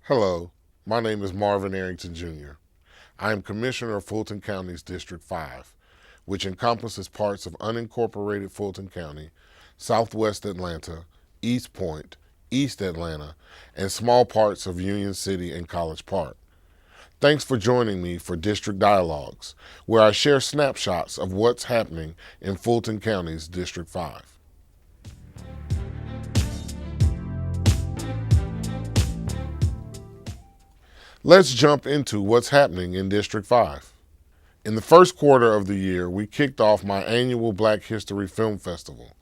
Hello, my name is Marvin Arrington Jr. I am Commissioner of Fulton County's District 5, which encompasses parts of unincorporated Fulton County, Southwest Atlanta, East Point, East Atlanta, and small parts of Union City and College Park. Thanks for joining me for District Dialogues, where I share snapshots of what's happening in Fulton County's District 5. Let's jump into what's happening in District 5. In the first quarter of the year, we kicked off my annual Black History Film Festival.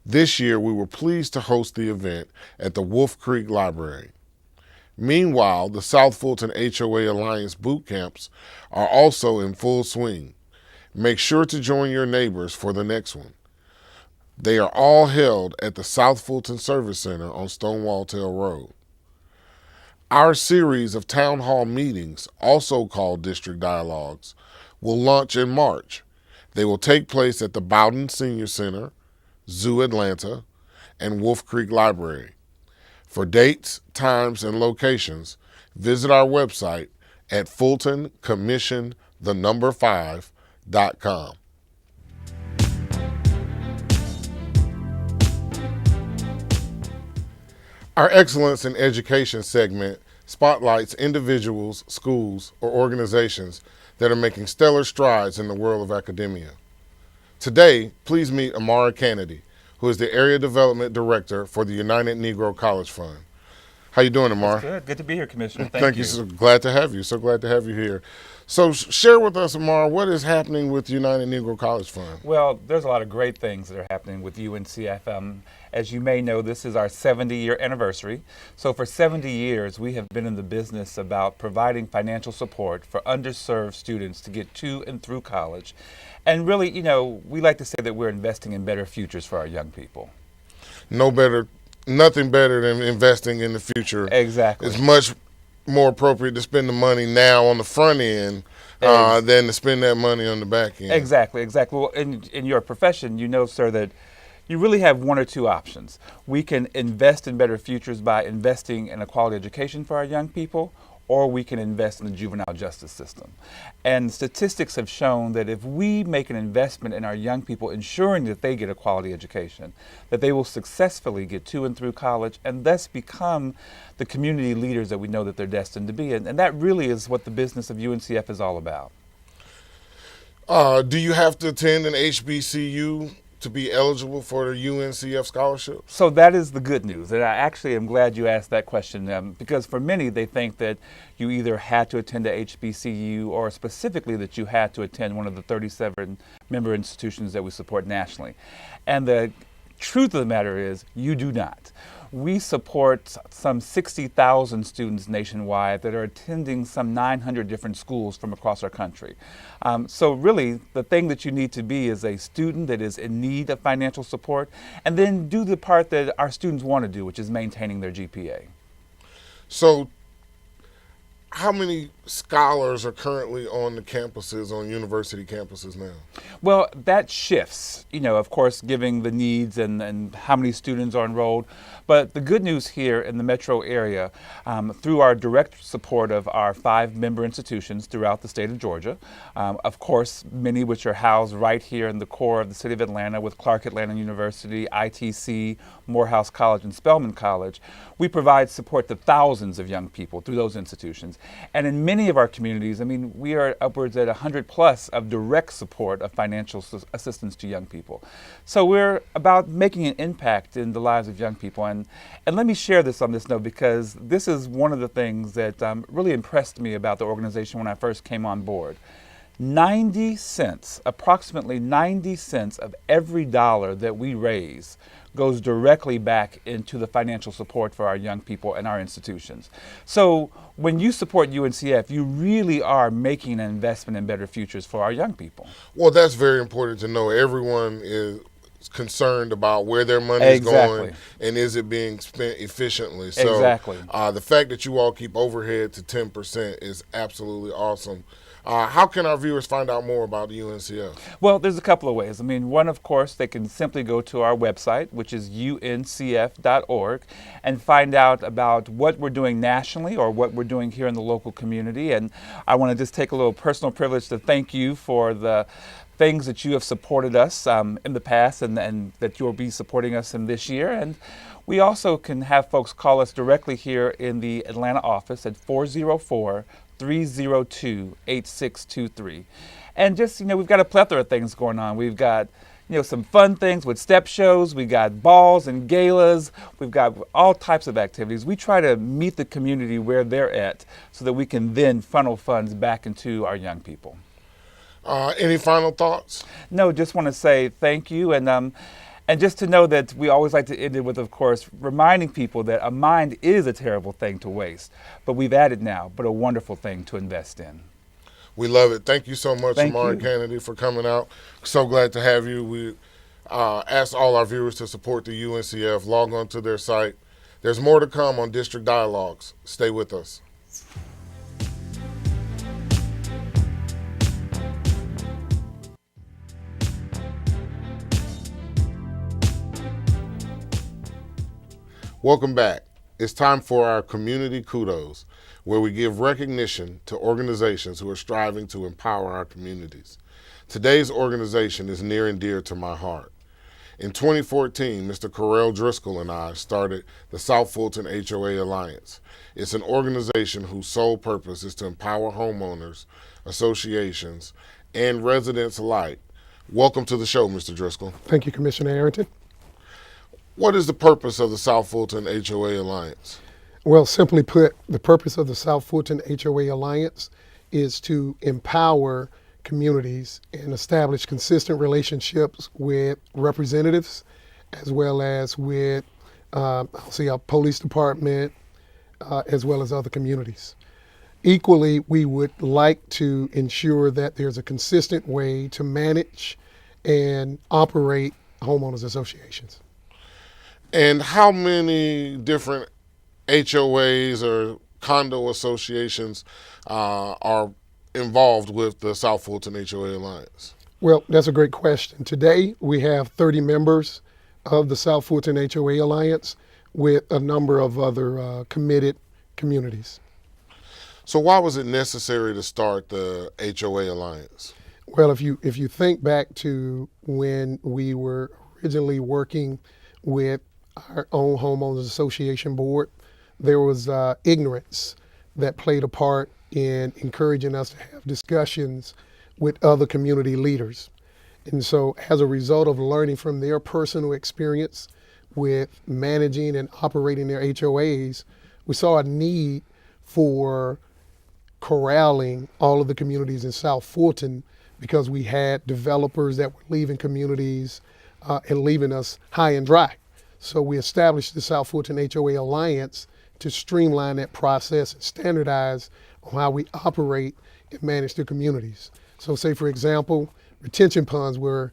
This year, we were pleased to host the event at the Wolf Creek Library. Meanwhile, the South Fulton HOA Alliance boot camps are also in full swing. Make sure to join your neighbors for the next one. They are all held at the South Fulton Service Center on Stonewall Tail Road. Our series of town hall meetings, also called District Dialogues, will launch in March. They will take place at the Bowden Senior Center, Zoo Atlanta, and Wolf Creek Library. For dates, times, and locations, visit our website at fultoncommission5.com. Our Excellence in Education segment spotlights individuals, schools, or organizations that are making stellar strides in the world of academia. Today, please meet Amara Kennedy, who is the Area Development Director for the United Negro College Fund. How you doing, Amara? Good. Good to be here, Commissioner. Thank you. So glad to have you. So glad to have you here. So share with us, Amara, what is happening with United Negro College Fund? Well, there's a lot of great things that are happening with UNCF. As you may know, this is our 70-year anniversary. So for 70 years, we have been in the business about providing financial support for underserved students to get to and through college. And really, we like to say that we're investing in better futures for our young people. Nothing better than investing in the future. Exactly. It's much more appropriate to spend the money now on the front end than to spend that money on the back end. Exactly. Well, in your profession, you know, sir, that you really have one or two options. We can invest in better futures by investing in a quality education for our young people, or we can invest in the juvenile justice system. And statistics have shown that if we make an investment in our young people, ensuring that they get a quality education, that they will successfully get to and through college and thus become the community leaders that we know that they're destined to be. And that really is what the business of UNCF is all about. Do you have to attend an HBCU to be eligible for the UNCF scholarship? So that is the good news, and I actually am glad you asked that question because for many they think that you either had to attend a HBCU or specifically that you had to attend one of the 37 member institutions that we support nationally. And the truth of the matter is you do not. We support some 60,000 students nationwide that are attending some 900 different schools from across our country. So really, the thing that you need to be is a student that is in need of financial support, and then do the part that our students want to do, which is maintaining their GPA. So how many scholars are currently on the campuses, on university campuses now? Well, that shifts, of course, giving the needs and how many students are enrolled. But the good news here in the metro area, through our direct support of our 5 member institutions throughout the state of Georgia, of course, many which are housed right here in the core of the city of Atlanta with Clark Atlanta University, ITC, Morehouse College, and Spelman College, we provide support to thousands of young people through those institutions. And in many of our communities, we are upwards at 100 plus of direct support of financial assistance to young people. So we're about making an impact in the lives of young people. And let me share this on this note because this is one of the things that really impressed me about the organization when I first came on board. 90 cents, approximately 90 cents of every dollar that we raise goes directly back into the financial support for our young people and our institutions. So when you support UNCF, you really are making an investment in better futures for our young people. Well, that's very important to know. Everyone is concerned about where their money is going and is it being spent efficiently. So exactly. The fact that you all keep overhead to 10% is absolutely awesome. How can our viewers find out more about the UNCF? Well, there's a couple of ways. I mean, one, of course, they can simply go to our website, which is uncf.org, and find out about what we're doing nationally or what we're doing here in the local community. And I want to just take a little personal privilege to thank you for the things that you have supported us in the past and that you'll be supporting us in this year. And we also can have folks call us directly here in the Atlanta office at 404-302-8623. And just, we've got a plethora of things going on. We've got, some fun things with step shows. We've got balls and galas. We've got all types of activities. We try to meet the community where they're at so that we can then funnel funds back into our young people. Any final thoughts? No, just want to say thank you. And just to know that we always like to end it with, of course, reminding people that a mind is a terrible thing to waste, but we've added now, but a wonderful thing to invest in. We love it. Thank you so much, Thank Amari you. Kennedy, for coming out. So glad to have you. We ask all our viewers to support the UNCF. Log on to their site. There's more to come on District Dialogues. Stay with us. Welcome back. It's time for our community kudos, where we give recognition to organizations who are striving to empower our communities. Today's organization is near and dear to my heart. In 2014, Mr. Correll Driscoll and I started the South Fulton HOA Alliance. It's an organization whose sole purpose is to empower homeowners, associations, and residents alike. Welcome to the show, Mr. Driscoll. Thank you, Commissioner Arrington. What is the purpose of the South Fulton HOA Alliance? Well, simply put, the purpose of the South Fulton HOA Alliance is to empower communities and establish consistent relationships with representatives as well as with, our police department, as well as other communities. Equally, we would like to ensure that there's a consistent way to manage and operate homeowners associations. And how many different HOAs or condo associations are involved with the South Fulton HOA Alliance? Well, that's a great question. Today, we have 30 members of the South Fulton HOA Alliance with a number of other committed communities. So why was it necessary to start the HOA Alliance? Well, if you think back to when we were originally working with our own homeowners association board, there was ignorance that played a part in encouraging us to have discussions with other community leaders. And so as a result of learning from their personal experience with managing and operating their HOAs, we saw a need for corralling all of the communities in South Fulton because we had developers that were leaving communities and leaving us high and dry. So we established the South Fulton HOA Alliance to streamline that process and standardize on how we operate and manage the communities. So say, for example, retention ponds were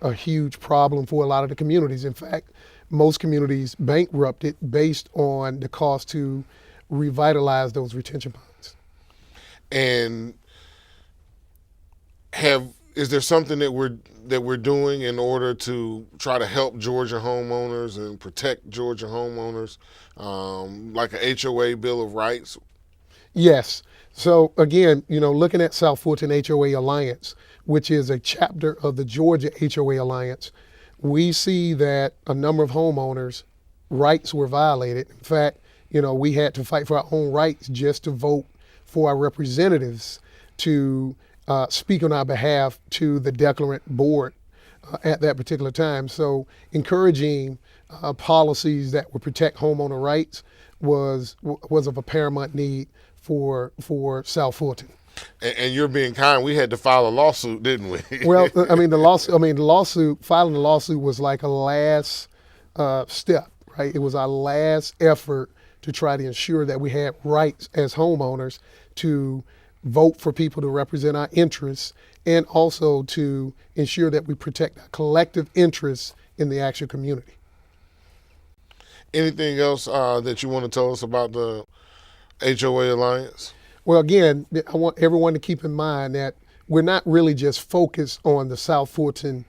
a huge problem for a lot of the communities. In fact, most communities bankrupted based on the cost to revitalize those retention ponds. And is there something that we're doing in order to try to help Georgia homeowners and protect Georgia homeowners, like a HOA Bill of Rights? Yes. So again, looking at South Fulton HOA Alliance, which is a chapter of the Georgia HOA Alliance, we see that a number of homeowners' rights were violated. In fact, we had to fight for our own rights just to vote for our representatives to speak on our behalf to the declarant board at that particular time. So encouraging policies that would protect homeowner rights was of a paramount need for South Fulton. And you're being kind. We had to file a lawsuit, didn't we? Well, filing the lawsuit was like a last step, right? It was our last effort to try to ensure that we had rights as homeowners to vote for people to represent our interests and also to ensure that we protect our collective interests in the actual community. Anything else that you want to tell us about the HOA Alliance? Well, again, I want everyone to keep in mind that we're not really just focused on the South Fulton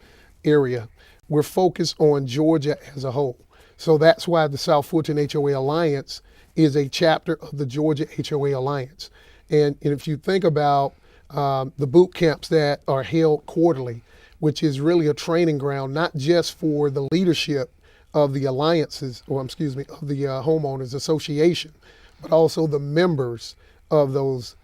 area. We're focused on Georgia as a whole. So that's why the South Fulton HOA Alliance is a chapter of the Georgia HOA Alliance. And if you think about the boot camps that are held quarterly, which is really a training ground, not just for the leadership of the alliances, or excuse me, of the homeowners association, but also the members of those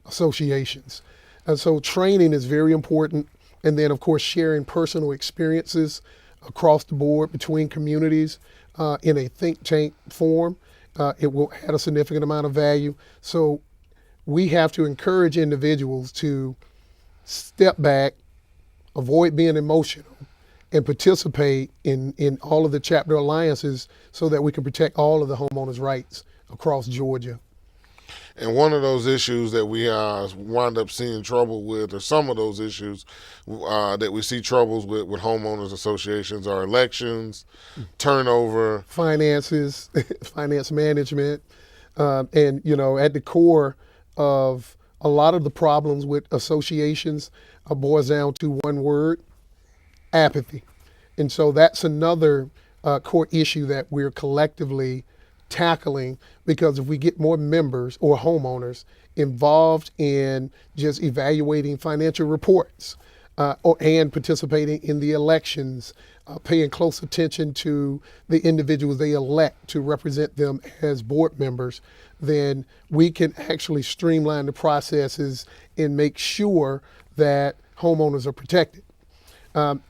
associations. And so training is very important. And then, of course, sharing personal experiences across the board between communities in a think tank form. It will add a significant amount of value. So we have to encourage individuals to step back, avoid being emotional, and participate in all of the chapter alliances so that we can protect all of the homeowners' rights across Georgia. And one of those issues that we wind up seeing trouble with, or some of those issues that we see troubles with homeowners associations, are elections, turnover, finances, finance management, and at the core of a lot of the problems with associations boils down to one word: apathy. And so that's another core issue that we're collectively tackling, because if we get more members or homeowners involved in just evaluating financial reports and participating in the elections, paying close attention to the individuals they elect to represent them as board members, then we can actually streamline the processes and make sure that homeowners are protected.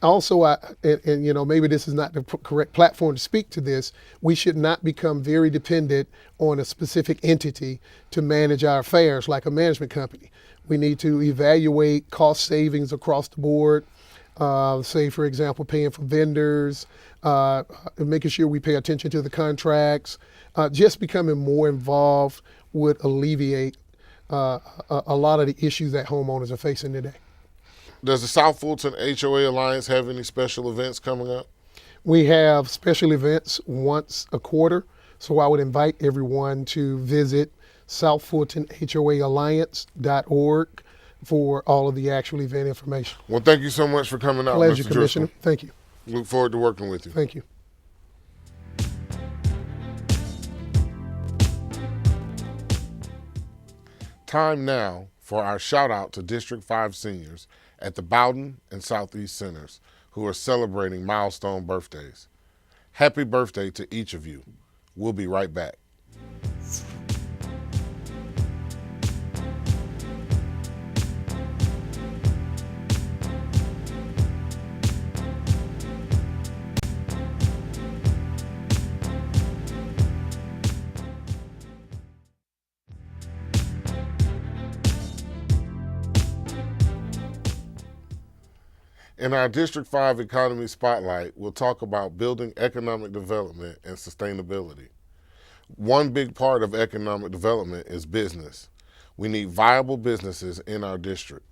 Also, maybe this is not the correct platform to speak to this, we should not become very dependent on a specific entity to manage our affairs, like a management company. We need to evaluate cost savings across the board, say, for example, paying for vendors, making sure we pay attention to the contracts. Just becoming more involved would alleviate a lot of the issues that homeowners are facing today. Does the South Fulton HOA Alliance have any special events coming up? We have special events once a quarter, so I would invite everyone to visit southfultonhoaalliance.org for all of the actual event information. Well, thank you so much for coming out, Pleasure, Mr. Commissioner. Driscoll. Thank you. Look forward to working with you. Thank you. Time now for our shout out to District 5 seniors at the Bowden and Southeast Centers who are celebrating milestone birthdays. Happy birthday to each of you. We'll be right back. In our District 5 Economy Spotlight, we'll talk about building economic development and sustainability. One big part of economic development is business. We need viable businesses in our district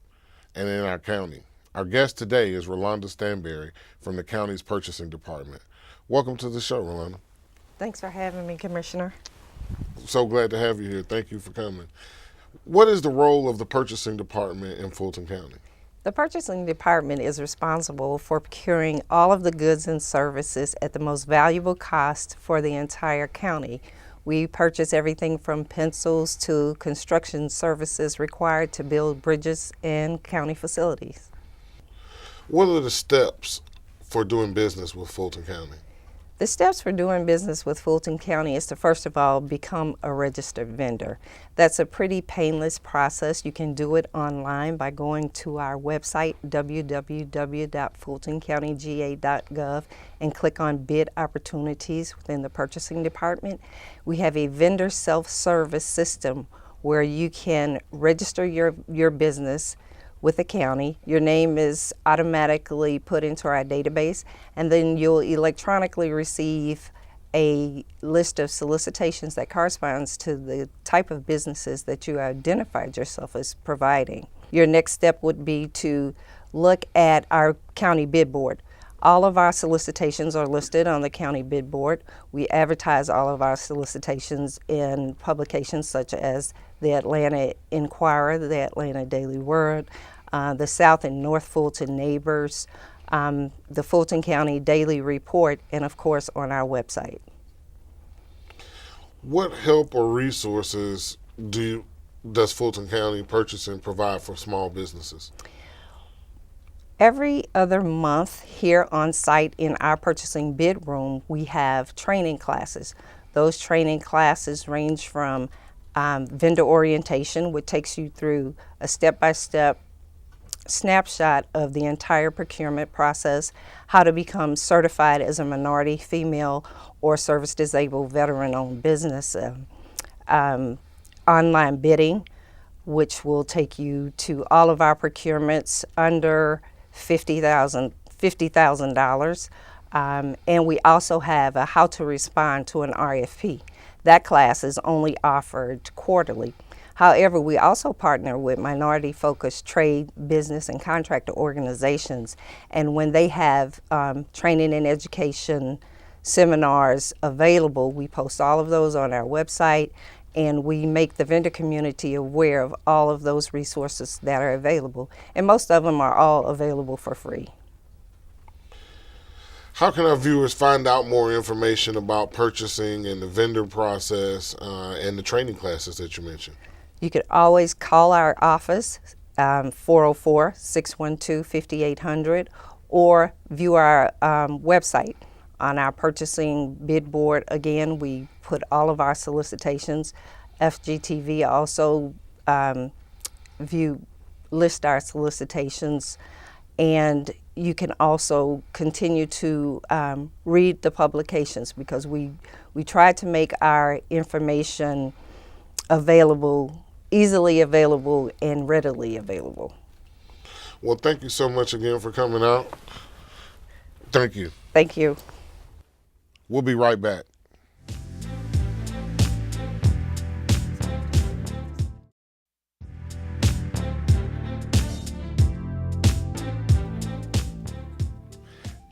and in our county. Our guest today is Rolanda Stanberry from the county's purchasing department. Welcome to the show, Rolanda. Thanks for having me, Commissioner. So glad to have you here. Thank you for coming. What is the role of the purchasing department in Fulton County? The purchasing department is responsible for procuring all of the goods and services at the most valuable cost for the entire county. We purchase everything from pencils to construction services required to build bridges and county facilities. What are the steps for doing business with Fulton County? The steps for doing business with Fulton County is to, first of all, become a registered vendor. That's a pretty painless process. You can do it online by going to our website, www.fultoncountyga.gov, and click on Bid Opportunities within the Purchasing Department. We have a vendor self-service system where you can register your business with the county. Your name is automatically put into our database, and then you'll electronically receive a list of solicitations that corresponds to the type of businesses that you identified yourself as providing. Your next step would be to look at our county bid board. All of our solicitations are listed on the county bid board. We advertise all of our solicitations in publications such as the Atlanta Inquirer, the Atlanta Daily World, the South and North Fulton Neighbors, the Fulton County Daily Report, and of course on our website. What help or resources does Fulton County Purchasing provide for small businesses? Every other month here on site in our purchasing bid room, we have training classes. Those training classes range from vendor orientation, which takes you through a step-by-step snapshot of the entire procurement process, how to become certified as a minority, female, or service-disabled veteran-owned business, online bidding, which will take you to all of our procurements under $50,000. And we also have a how to respond to an RFP. That class is only offered quarterly. However, we also partner with minority-focused trade, business, and contractor organizations. And when they have training and education seminars available, we post all of those on our website, and we make the vendor community aware of all of those resources that are available. And most of them are all available for free. How can our viewers find out more information about purchasing and the vendor process and the training classes that you mentioned? You could always call our office, 404-612-5800, or view our website. On our purchasing bid board, again, we put all of our solicitations. FGTV also list our solicitations, and you can also continue to read the publications, because we try to make our information available, easily available, and readily available. Well, thank you so much again for coming out. Thank you. Thank you. We'll be right back.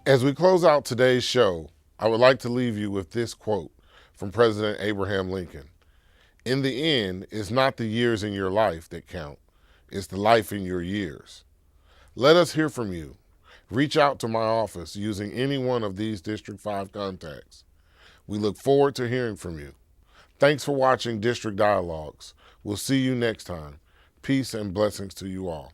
As we close out today's show, I would like to leave you with this quote from President Abraham Lincoln. In the end, it's not the years in your life that count, it's the life in your years. Let us hear from you. Reach out to my office using any one of these District 5 contacts. We look forward to hearing from you. Thanks for watching District Dialogues. We'll see you next time. Peace and blessings to you all.